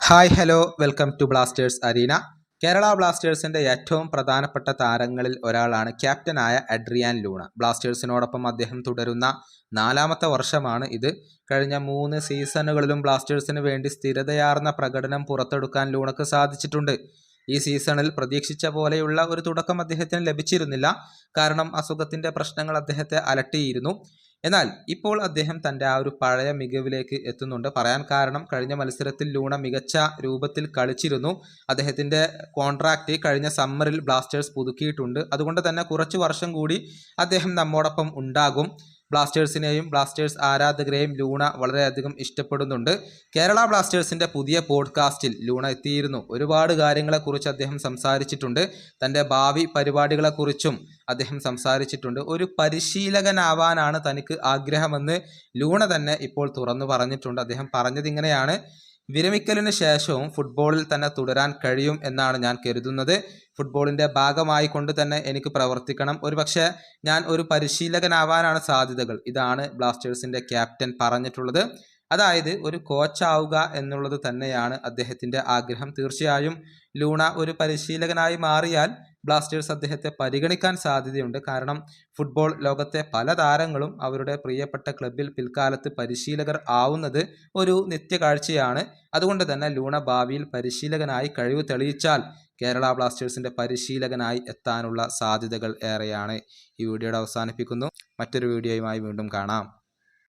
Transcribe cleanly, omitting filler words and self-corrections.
Hi hello welcome to Blasters arena. Kerala ബ്ലാസ്റ്റേഴ്സിന്റെ ഏറ്റവും പ്രധാനപ്പെട്ട താരങ്ങളിൽ ഒരാളാണ് ക്യാപ്റ്റനായ അഡ്രിയാൻ ലൂണ. ബ്ലാസ്റ്റേഴ്സിനോടൊപ്പം അദ്ദേഹം തുടരുന്ന 4ാമത്തെ വർഷമാണ് ഇത്. കഴിഞ്ഞ 3 സീസണുകളിലും ബ്ലാസ്റ്റേഴ്സിന് വേണ്ടി സ്ഥിരതയാർന്ന പ്രകടനം പുറത്തെടുക്കാൻ ലൂണക്ക് സാധിച്ചിട്ടുണ്ട്. ഈ സീസണിൽ പ്രതീക്ഷിച്ച പോലെയുള്ള ഒരു തുടക്കം അദ്ദേഹത്തിന് ലഭിച്ചിരുന്നില്ല. കാരണം അസുഖത്തിന്റെ പ്രശ്നങ്ങൾ അദ്ദേഹത്തെ അലട്ടിയിരുന്നു. എന്നാൽ ഇപ്പോൾ അദ്ദേഹം തൻ്റെ ആ ഒരു പഴയ മികവിലേക്ക് എത്തുന്നുണ്ട്. പറയാൻ കാരണം കഴിഞ്ഞ മത്സരത്തിൽ ലൂണ മികച്ച രൂപത്തിൽ കളിച്ചിരുന്നു. അദ്ദേഹത്തിൻ്റെ കോൺട്രാക്റ്റ് കഴിഞ്ഞ സമ്മറിൽ ബ്ലാസ്റ്റേഴ്സ് പുതുക്കിയിട്ടുണ്ട്. അതുകൊണ്ട് തന്നെ കുറച്ച് വർഷം കൂടി അദ്ദേഹം നമ്മോടൊപ്പം ഉണ്ടാകും. ബ്ലാസ്റ്റേഴ്സിനെയും ബ്ലാസ്റ്റേഴ്സ് ആരാധകരെയും ലൂണ വളരെയധികം ഇഷ്ടപ്പെടുന്നുണ്ട്. കേരള ബ്ലാസ്റ്റേഴ്സിൻ്റെ പുതിയ പോഡ്കാസ്റ്റിൽ ലൂണ എത്തിയിരുന്നു. ഒരുപാട് കാര്യങ്ങളെക്കുറിച്ച് അദ്ദേഹം സംസാരിച്ചിട്ടുണ്ട്. തൻ്റെ ഭാവി പരിപാടികളെക്കുറിച്ചും അദ്ദേഹം സംസാരിച്ചിട്ടുണ്ട്. ഒരു പരിശീലകനാവാനാണ് തനിക്ക് ആഗ്രഹമെന്ന് ലൂണ തന്നെ ഇപ്പോൾ തുറന്നു പറഞ്ഞിട്ടുണ്ട്. അദ്ദേഹം പറഞ്ഞത് ഇങ്ങനെയാണ്: വിരമിക്കലിന് ശേഷവും ഫുട്ബോളിൽ തന്നെ തുടരാൻ കഴിയും എന്നാണ് ഞാൻ കരുതുന്നത്. ഫുട്ബോളിൻ്റെ ഭാഗമായി കൊണ്ട് തന്നെ എനിക്ക് പ്രവർത്തിക്കണം. ഒരുപക്ഷെ ഞാൻ ഒരു പരിശീലകനാവാനാണ് സാധ്യതകൾ. ഇതാണ് ബ്ലാസ്റ്റേഴ്സിൻ്റെ ക്യാപ്റ്റൻ പറഞ്ഞിട്ടുള്ളത്. അതായത് ഒരു കോച്ചാവുക എന്നുള്ളത് തന്നെയാണ് അദ്ദേഹത്തിൻ്റെ ആഗ്രഹം. തീർച്ചയായും ലൂണ ഒരു പരിശീലകനായി മാറിയാൽ ബ്ലാസ്റ്റേഴ്സ് അദ്ദേഹത്തെ പരിഗണിക്കാൻ സാധ്യതയുണ്ട്. കാരണം ഫുട്ബോൾ ലോകത്തെ പല താരങ്ങളും അവരുടെ പ്രിയപ്പെട്ട ക്ലബിൽ പിൽക്കാലത്ത് പരിശീലകർ ആവുന്നത് ഒരു നിത്യകാഴ്ചയാണ്. അതുകൊണ്ട് തന്നെ ലൂണ ഭാവിയിൽ പരിശീലകനായി കഴിവ് തെളിയിച്ചാൽ കേരള ബ്ലാസ്റ്റേഴ്സിൻ്റെ പരിശീലകനായി എത്താനുള്ള സാധ്യതകൾ ഏറെയാണ്. ഈ വീഡിയോയുടെ അവസാനിപ്പിക്കുന്നു. മറ്റൊരു വീഡിയോയുമായി വീണ്ടും കാണാം.